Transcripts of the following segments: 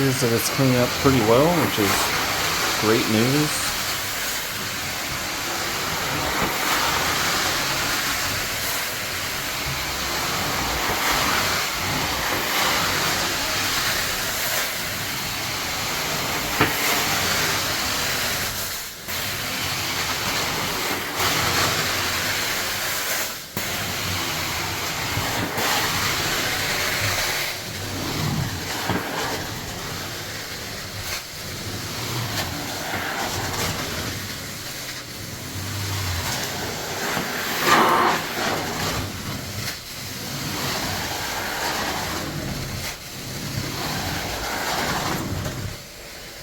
appears that it's cleaning up pretty well, which is great news.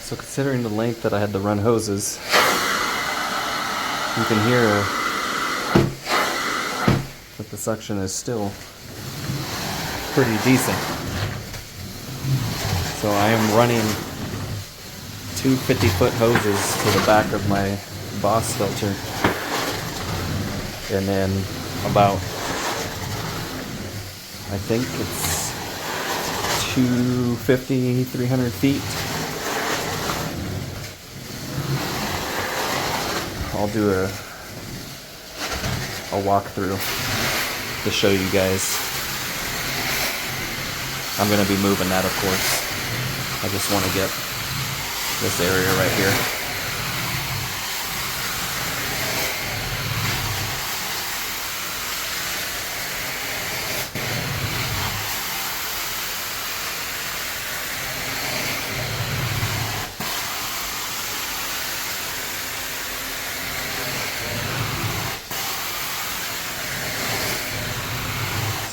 So considering the length that I had to run hoses, you can hear that the suction is still pretty decent. So I am running two 50-foot hoses to the back of my Boss filter, and then about, I think it's 250, 300 feet. I'll do a walkthrough to show you guys. I'm going to be moving that, of course. I just want to get this area right here.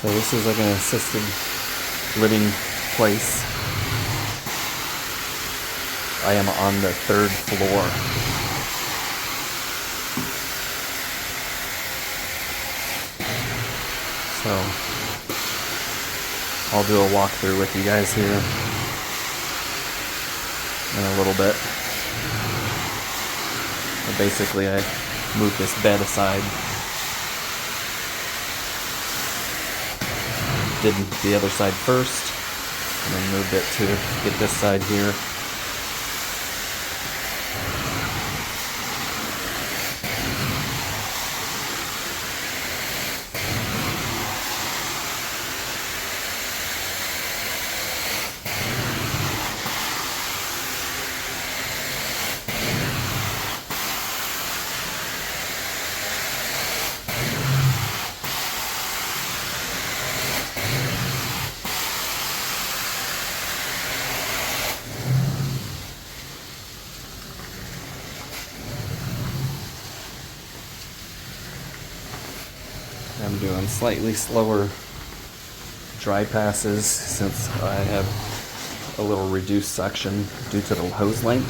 So this is like an assisted living place. I am on the 3rd floor. So I'll do a walkthrough with you guys here in a little bit. But basically I moved this bed aside. Did the other side first, and then moved it to get this side here. I'm doing slightly slower dry passes since I have a little reduced suction due to the hose length.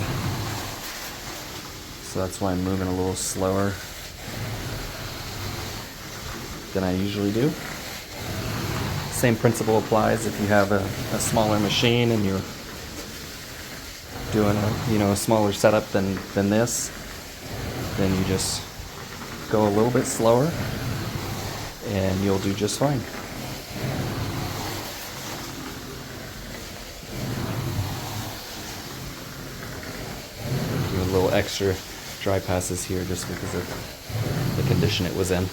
So that's why I'm moving a little slower than I usually do. Same principle applies if you have a smaller machine and you're doing a smaller setup than this, then you just go a little bit slower and you'll do just fine. Do a little extra dry passes here just because of the condition it was in.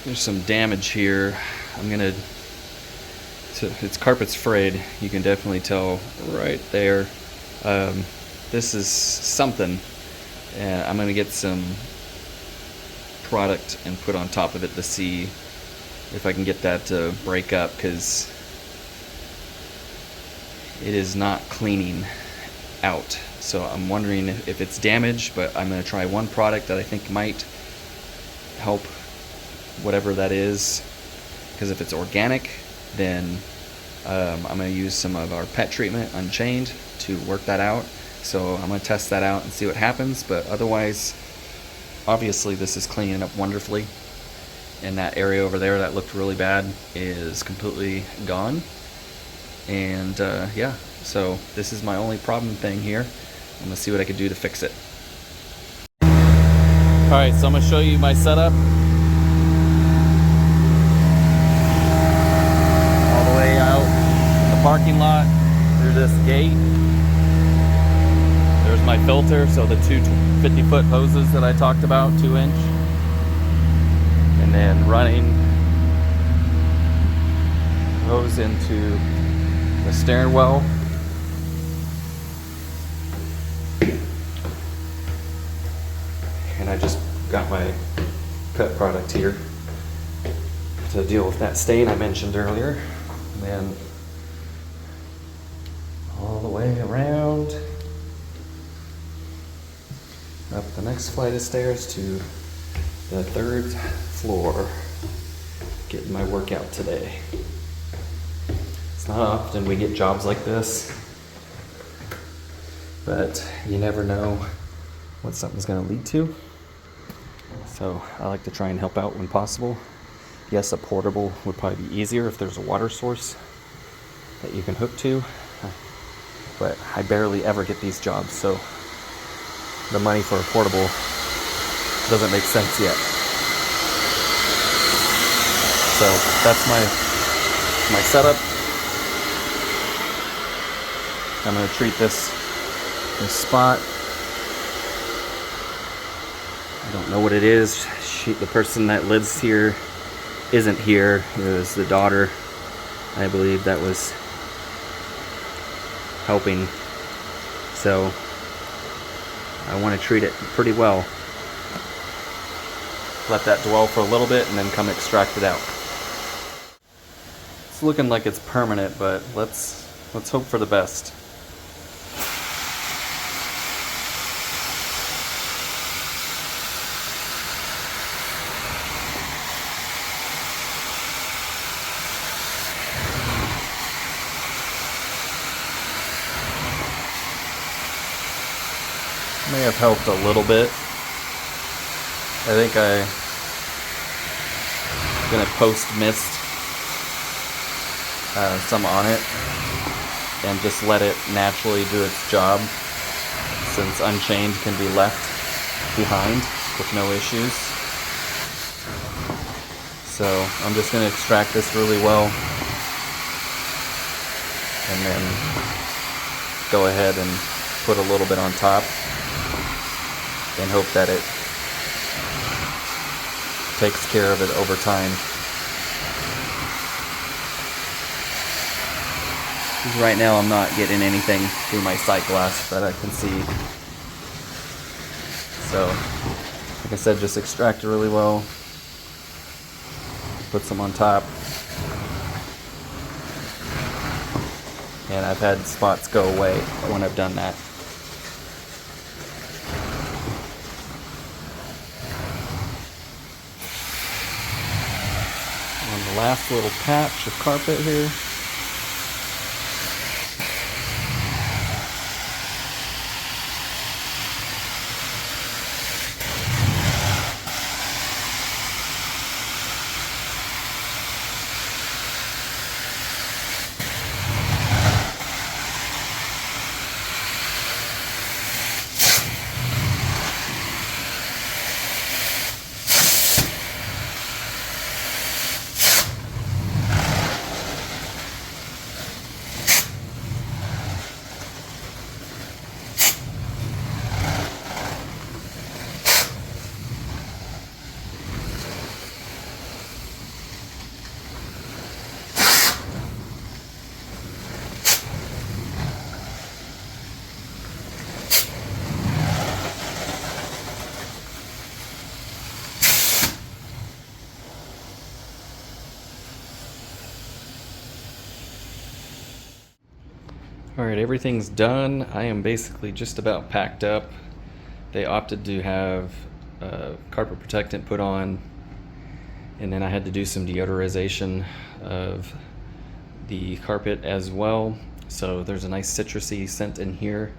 There's some damage here. It's carpet's frayed. You can definitely tell right there. This is something. And I'm going to get some product and put on top of it to see if I can get that to break up, because it is not cleaning out. So I'm wondering if it's damaged, but I'm going to try one product that I think might help whatever that is, because if it's organic, then I'm going to use some of our pet treatment, Unchained, to work that out. So I'm going to test that out and see what happens, but otherwise, obviously this is cleaning up wonderfully, and that area over there that looked really bad is completely gone. And yeah, so this is my only problem thing here. I'm going to see what I can do to fix it. Alright, so I'm going to show you my setup. parking lot through this gate. There's my filter, so the two 50-foot hoses that I talked about, 2-inch. And then running hose into the steering well. And I just got my cut product here to deal with that stain I mentioned earlier. And then all the way around up the next flight of stairs to the 3rd floor, getting my workout today. It's not often we get jobs like this, but you never know what something's going to lead to. So I like to try and help out when possible. Yes, a portable would probably be easier if there's a water source that you can hook to, but I barely ever get these jobs, so the money for a portable doesn't make sense yet. So that's my setup. I'm going to treat this spot. I don't know what it is. The person that lives here isn't here. It was the daughter, I believe, that was helping. So I want to treat it pretty well. Let that dwell for a little bit and then come extract it out. It's looking like it's permanent, but let's hope for the best. May have helped a little bit. I think I'm gonna post mist some on it and just let it naturally do its job, since Unchained can be left behind with no issues. So I'm just gonna extract this really well and then go ahead and put a little bit on top and hope that it takes care of it over time. Right now I'm not getting anything through my sight glass that I can see. So, like I said, just extract it really well. Put some on top. And I've had spots go away when I've done that. On the last little patch of carpet here. Alright, everything's done. I am basically just about packed up. They opted to have carpet protectant put on, and then I had to do some deodorization of the carpet as well. So there's a nice citrusy scent in here.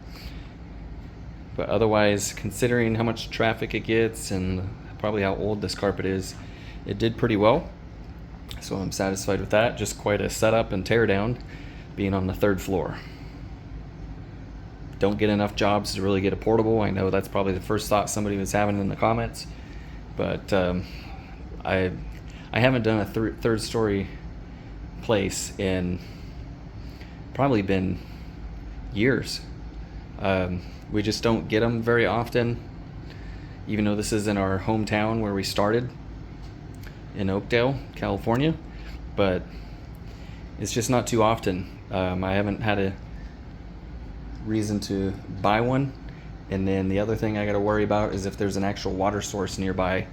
But otherwise, considering how much traffic it gets and probably how old this carpet is, it did pretty well. So I'm satisfied with that. Just quite a setup and tear down being on the 3rd floor. Don't get enough jobs to really get a portable. I know that's probably the first thought somebody was having in the comments, but I haven't done a 3rd story place in probably been years. We just don't get them very often, even though this is in our hometown where we started in Oakdale, California, but it's just not too often. I haven't had a reason to buy one. And then the other thing I got to worry about is if there's an actual water source nearby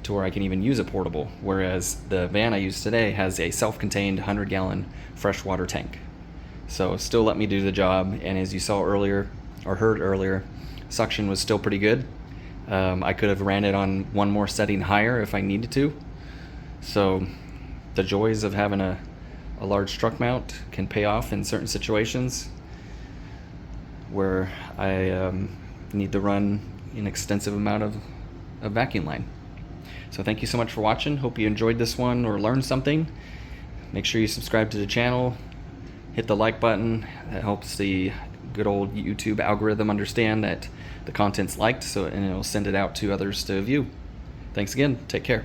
to where I can even use a portable, whereas the van I use today has a self-contained 100-gallon freshwater tank. So still let me do the job, and as you saw earlier, or heard earlier, suction was still pretty good. I could have ran it on one more setting higher if I needed to. So the joys of having a large truck mount can pay off in certain situations where I need to run an extensive amount of vacuum line. So thank you so much for watching. Hope you enjoyed this one or learned something. Make sure you subscribe to the channel. Hit the like button. That helps the good old YouTube algorithm understand that the content's liked, and it'll send it out to others to view. Thanks again. Take care.